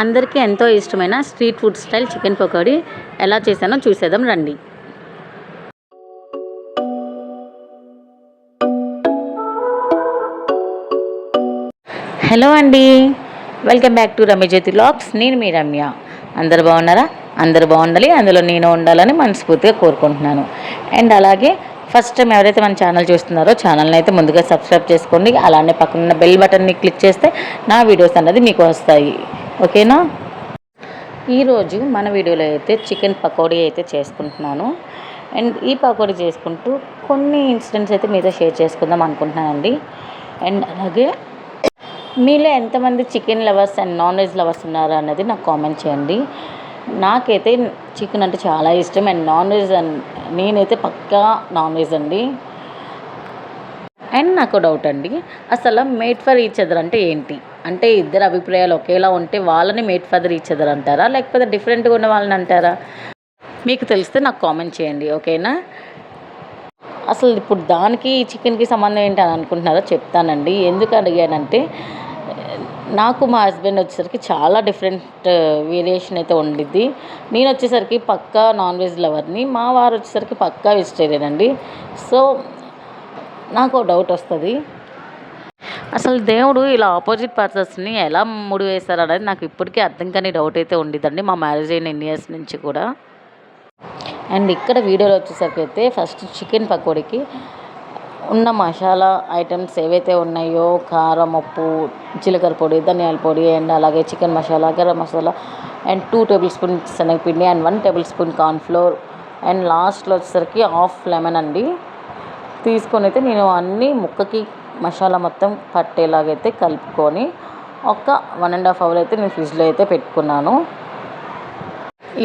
అందరికీ ఎంతో ఇష్టమైన street food style chicken pakodi ఎలా చేశానో చూసేద్దాం రండి. హలో అండి, welcome back to Ramyajyothi vlogs. నేను మీ రమ్య. అందరు బాగున్నారా? అందరు బాగుండాలి, అందులో నేను ఉండాలని మనస్ఫూర్తిగా కోరుకుంటున్నాను. అండ్ అలాగే ఫస్ట్ టైం ఎవరైతే మన ఛానల్ చూస్తున్నారో ఛానల్ని అయితే ముందుగా సబ్స్క్రైబ్ చేసుకోండి. అలానే పక్కన బెల్ బటన్ని క్లిక్ చేస్తే నా వీడియోస్ అన్నది మీకు వస్తాయి. ఓకేనా? ఈరోజు మన వీడియోలో అయితే చికెన్ పకోడీ అయితే చేసుకుంటున్నాను. అండ్ ఈ పకోడీ చేసుకుంటూ కొన్ని ఇన్సిడెంట్స్ అయితే మీతో షేర్ చేసుకుందాం అనుకుంటున్నానండి. అండ్ అలాగే మీలో ఎంతమంది chicken lovers and non veg lovers ఉన్నారు అన్నది నాకు కామెంట్ చేయండి. నాకైతే చికెన్ అంటే చాలా ఇష్టం. అండ్ నాన్ వెజ్ నేనైతే పక్కా నాన్ వెజ్ అండి. అండ్ నాకు డౌట్ అండి, అసలు మేడ్ ఫర్ ఈచ్ అదర్ అంటే ఏంటి? అంటే ఇద్దరు అభిప్రాయాలు ఒకేలా ఉంటే వాళ్ళని మేడ్ ఫర్ ఈచ్ అదర్ అంటారా, లేకపోతే డిఫరెంట్గా ఉన్న వాళ్ళని అంటారా? మీకు తెలిస్తే నాకు కామెంట్ చేయండి. ఓకేనా? అసలు ఇప్పుడు దానికి చికెన్కి సంబంధం ఏంటి అని అనుకుంటున్నారో చెప్తానండి. ఎందుకు అడిగానంటే, నాకు మా హస్బెండ్ వచ్చేసరికి చాలా డిఫరెంట్ వేరియేషన్ అయితే ఉండిద్ది. నేను వచ్చేసరికి పక్కా నాన్ వెజ్ లవర్ని, మా వారు వచ్చేసరికి పక్కా వెజిటేరియన్ అండి. సో నాకు డౌట్ వస్తుంది, అసలు దేవుడు ఇలా ఆపోజిట్ పర్సన్స్ని ఎలా ముడి వేశారు అనేది నాకు ఇప్పటికీ అర్థం కాని డౌట్ అయితే ఉండిద్దండి, మా మ్యారేజ్ అయిన ఎన్ని ఇయర్స్ నుంచి కూడా. అండ్ ఇక్కడ వీడియోలో వచ్చేసరికి అయితే ఫస్ట్ చికెన్ పకోడీకి ఉన్న మసాలా ఐటమ్స్ ఏవైతే ఉన్నాయో, కారం, ఉప్పు, జీలకర్ర పొడి, ధనియాల పొడి, అండ్ అలాగే chicken masala, garam masala, and 2 tablespoon శనగపిండి, and 1 tablespoon cornflour, and లాస్ట్లో వచ్చేసరికి హాఫ్ లెమన్ అండి తీసుకొని అయితే నేను అన్నీ ముక్కకి మసాలా మొత్తం పట్టేలాగైతే కలుపుకొని ఒక 1.5 అవర్ అయితే నేను ఫ్రిడ్జ్లో అయితే పెట్టుకున్నాను.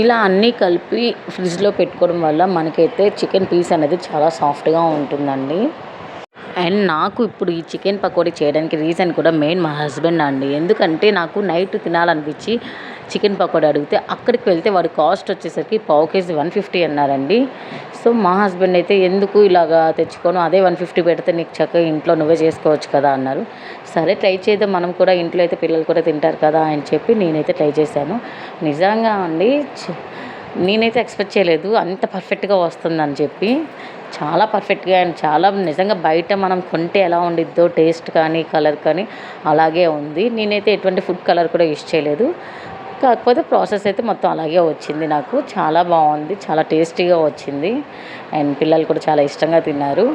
ఇలా అన్నీ కలిపి ఫ్రిడ్జ్లో పెట్టుకోవడం వల్ల మనకైతే చికెన్ పీస్ అనేది చాలా సాఫ్ట్గా ఉంటుందండి. అండ్ నాకు ఇప్పుడు ఈ చికెన్ పకోడీ చేయడానికి రీజన్ కూడా మెయిన్ మా హస్బెండ్ అండి. ఎందుకంటే నాకు నైట్ తినాలనిపించి చికెన్ పకోడీ అడిగితే అక్కడికి వెళ్తే వాడి కాస్ట్ వచ్చేసరికి పావు కేజీ 150 అన్నారండి. సో మా హస్బెండ్ అయితే ఎందుకు ఇలాగా తెచ్చుకోను, అదే 150 పెడితే నీకు చక్కగా ఇంట్లో నువ్వే చేసుకోవచ్చు కదా అన్నారు. సరే ట్రై చేద్దాం, మనం కూడా ఇంట్లో అయితే పిల్లలు కూడా తింటారు కదా అని చెప్పి నేనైతే ట్రై చేశాను. నిజంగా అండి, నేనైతే ఎక్స్పెక్ట్ చేయలేదు అంత పర్ఫెక్ట్గా వస్తుందని చెప్పి. చాలా పర్ఫెక్ట్గా అండ్ చాలా నిజంగా బయట మనం కొంటే ఎలా ఉండిద్దో టేస్ట్ కానీ కలర్ కానీ అలాగే ఉంది. నేనైతే ఎటువంటి ఫుడ్ కలర్ కూడా యూజ్ చేయలేదు. కాకపోతే ప్రాసెస్ అయితే మొత్తం అలాగే వచ్చింది. నాకు చాలా బాగుంది, చాలా టేస్టీగా వచ్చింది. అండ్ పిల్లలు కూడా చాలా ఇష్టంగా తిన్నారు.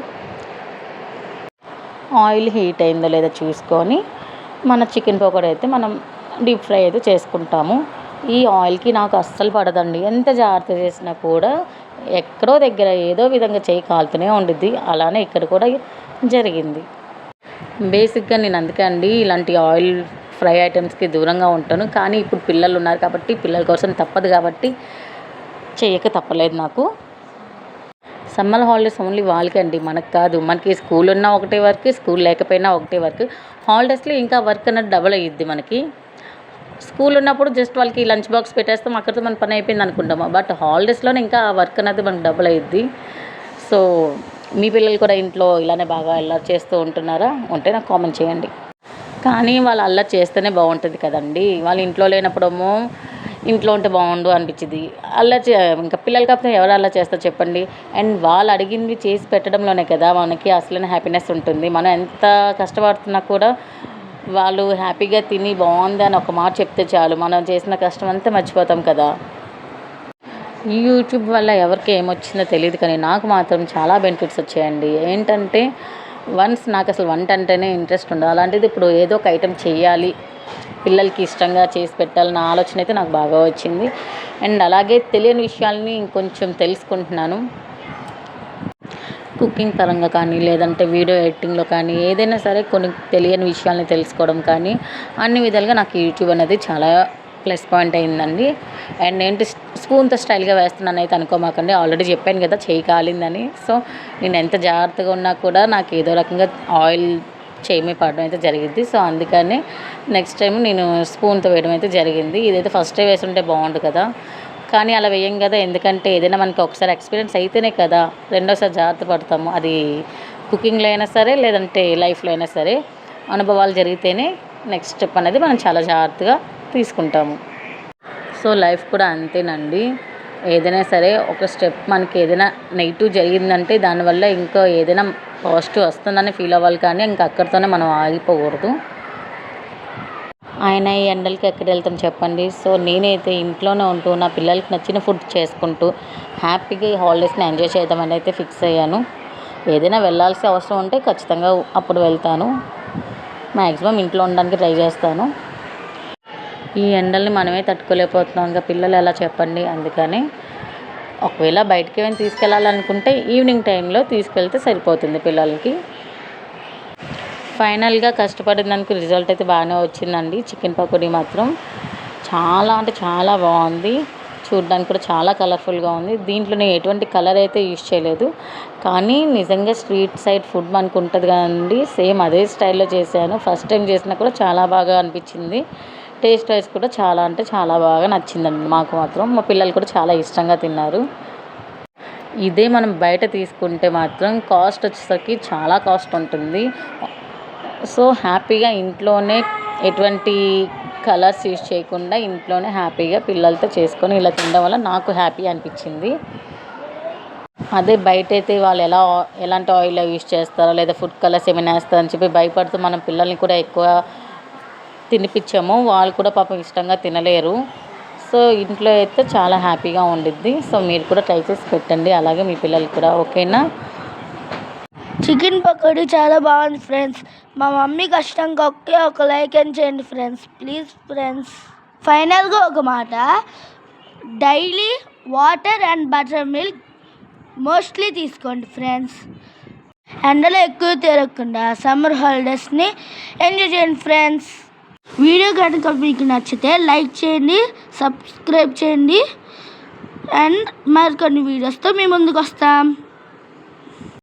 ఆయిల్ హీట్ అయిందో లేదో చూసుకొని మన చికెన్ పకోడీ అయితే మనం డీప్ ఫ్రై అయితే చేసుకుంటాము. ఈ ఆయిల్కి నాకు అస్సలు పడదండి. ఎంత జాగ్రత్త చేసినా కూడా ఎక్కడో దగ్గర ఏదో విధంగా చేయి కాలుతూనే ఉండిద్ది. అలానే ఇక్కడ కూడా జరిగింది. బేసిక్గా నేను అందుకే అండి ఇలాంటి ఆయిల్ ఫ్రై ఐటమ్స్కి దూరంగా ఉంటాను. కానీ ఇప్పుడు పిల్లలు ఉన్నారు కాబట్టి, పిల్లల కోసం తప్పదు కాబట్టి చేయక తప్పలేదు నాకు. సమ్మర్ హాలిడేస్ ఓన్లీ వాళ్ళకి అండి, మనకు కాదు. మనకి స్కూల్ ఉన్నా ఒకటే వర్క్, స్కూల్ లేకపోయినా ఒకటే వర్క్. హాలిడేస్లో ఇంకా వర్క్ అనేది డబుల్ అయ్యిద్ది మనకి. స్కూల్ ఉన్నప్పుడు జస్ట్ వాళ్ళకి లంచ్ బాక్స్ పెట్టేస్తాం, అక్కడితో మన పని అయిపోయింది అనుకుంటాము. బట్ హాలిడేస్లోనే ఇంకా వర్క్ అనేది మనకు డబుల్ అయ్యిద్ది. సో మీ పిల్లలు కూడా ఇంట్లో ఇలానే బాగా అల్లరి చేస్తూ ఉంటున్నారా? ఉంటే నాకు కామెంట్ చేయండి. కానీ వాళ్ళు అల్లరి చేస్తేనే బాగుంటుంది కదండి. వాళ్ళు ఇంట్లో లేనప్పుడేమో ఇంట్లో ఉంటే బాగుండు అనిపించింది. ఇంకా పిల్లలు కాకపోతే ఎవరు అల్లరి చేస్తారు చెప్పండి. అండ్ వాళ్ళు అడిగింది చేసి పెట్టడంలోనే కదా మనకి అసలైన హ్యాపీనెస్ ఉంటుంది. మనం ఎంత కష్టపడుతున్నా కూడా వాళ్ళు హ్యాపీగా తిని బాగుంది అని ఒక మాట చెప్తే చాలు, మనం చేసిన కష్టం అంతా మర్చిపోతాం కదా. ఈ యూట్యూబ్ వల్ల ఎవరికి ఏమొచ్చిందో తెలియదు, కానీ నాకు మాత్రం చాలా బెనిఫిట్స్ వచ్చాయండి. ఏంటంటే వన్స్ నాకు అసలు వంట అంటేనే ఇంట్రెస్ట్ ఉండదు. అలాంటిది ఇప్పుడు ఏదో ఒక ఐటెం చేయాలి, పిల్లలకి ఇష్టంగా చేసి పెట్టాలన్న ఆలోచన అయితే నాకు బాగా వచ్చింది. అండ్ అలాగే తెలియని విషయాల్ని ఇంకొంచెం తెలుసుకుంటున్నాను. కుకింగ్ పరంగా కానీ, లేదంటే వీడియో ఎడిటింగ్లో కానీ, ఏదైనా సరే కొన్ని తెలియని విషయాల్ని తెలుసుకోవడం కానీ, అన్ని విధాలుగా నాకు యూట్యూబ్ అనేది చాలా ప్లస్ పాయింట్ అయిందండి. అండ్ ఏంటి స్పూన్తో స్టైల్గా వేస్తున్నాను అయితే అనుకోమాకండి, ఆల్రెడీ చెప్పాను కదా చేయి కాలిందని. సో నేను ఎంత జాగ్రత్తగా ఉన్నా కూడా నాకు ఏదో రకంగా ఆయిల్ చేయి మీద పడడం అయితే జరిగింది. సో అందుకని నెక్స్ట్ టైం నేను స్పూన్తో వేయడం అయితే జరిగింది. ఇదైతే ఫస్ట్ టైం వేసుంటే బాగుండు కదా, కానీ అలా వేయం కదా. ఎందుకంటే ఏదైనా మనకి ఒకసారి ఎక్స్పీరియన్స్ అయితేనే కదా రెండోసారి జాగ్రత్త పడతాము. అది కుకింగ్లో అయినా సరే, లేదంటే లైఫ్లో అయినా సరే అనుభవాలు జరిగితేనే నెక్స్ట్ స్టెప్ అనేది మనం చాలా జాగ్రత్తగా తీసుకుంటాము. సో లైఫ్ కూడా అంతేనండి. ఏదైనా సరే ఒక స్టెప్ మనకి ఏదైనా నెగిటివ్ జరిగిందంటే దానివల్ల ఇంకా ఏదైనా పాజిటివ్ వస్తుందని ఫీల్ అవ్వాలి, కానీ ఇంకా అక్కడితోనే మనం ఆగిపోకూడదు. ఆయన ఈ ఎండలకి ఎక్కడ వెళ్తాం చెప్పండి. సో నేనైతే ఇంట్లోనే ఉంటూ నా పిల్లలకి నచ్చిన ఫుడ్ చేసుకుంటూ హ్యాపీగా ఈ హాలిడేస్ని ఎంజాయ్ చేద్దామని అయితే ఫిక్స్ అయ్యాను. ఏదైనా వెళ్ళాల్సిన అవసరం ఉంటే ఖచ్చితంగా అప్పుడు వెళ్తాను. మ్యాక్సిమం ఇంట్లో ఉండడానికి ట్రై చేస్తాను. ఈ ఎండల్ని మనమే తట్టుకోలేకపోతున్నాం, ఇంకా పిల్లలు ఎలా చెప్పండి. అందుకని ఒకవేళ బయటికి ఏమైనా తీసుకెళ్ళాలనుకుంటే ఈవినింగ్ టైంలో తీసుకెళ్తే సరిపోతుంది పిల్లలకి. ఫైనల్గా కష్టపడిన దానికి రిజల్ట్ అయితే బాగానే వచ్చిందండి. చికెన్ పకోడీ మాత్రం చాలా అంటే చాలా బాగుంది. చూడడానికి కూడా చాలా కలర్ఫుల్గా ఉంది. దీంట్లో నేను ఎటువంటి కలర్ అయితే యూజ్ చేయలేదు, కానీ నిజంగా స్ట్రీట్ సైడ్ ఫుడ్ మనకు ఉంటుంది కదండి, సేమ్ అదే స్టైల్లో చేశాను. ఫస్ట్ టైం చేసినా కూడా చాలా బాగా అనిపించింది. టేస్ట్ వైజ్ కూడా చాలా అంటే చాలా బాగా నచ్చిందండి మాకు మాత్రం. మా పిల్లలు కూడా చాలా ఇష్టంగా తిన్నారు. ఇదే మనం బయట తీసుకుంటే మాత్రం కాస్ట్ వచ్చేసరికి చాలా కాస్ట్ ఉంటుంది. సో హ్యాపీగా ఇంట్లోనే ఎటువంటి కలర్స్ యూజ్ చేయకుండా ఇంట్లోనే హ్యాపీగా పిల్లలతో చేసుకొని ఇలా తినడం వల్ల నాకు హ్యాపీ అనిపించింది. అదే బయట అయితే వాళ్ళు ఎలాంటి ఆయిల్ యూజ్ చేస్తారో లేదా ఫుడ్ కలర్స్ ఏమైనా వేస్తారని చెప్పి భయపడుతూ మనం పిల్లల్ని కూడా ఎక్కువ తినిపించాము. వాళ్ళు కూడా పాపం ఇష్టంగా తినలేరు. సో ఇంట్లో అయితే చాలా హ్యాపీగా ఉండిద్ది. సో మీరు కూడా ట్రై చేసి పెట్టండి, అలాగే మీ పిల్లలకి కూడా. ఓకేనా? చికెన్ పకోడీ చాలా బాగుంది ఫ్రెండ్స్. మా మమ్మీ కష్టంగా ఒక లైక్ అని చేయండి ఫ్రెండ్స్, ప్లీజ్ ఫ్రెండ్స్. ఫైనల్గా ఒక మాట, daily water and butter milk mostly తీసుకోండి ఫ్రెండ్స్. ఎండలో ఎక్కువ తిరగకుండా సమ్మర్ హాలిడేస్ని ఎంజాయ్ చేయండి ఫ్రెండ్స్. వీడియో కనుక మీకు నచ్చితే లైక్ చేయండి, సబ్స్క్రైబ్ చేయండి, అండ్ మరికొన్ని వీడియోస్తో మీ ముందుకు వస్తాం.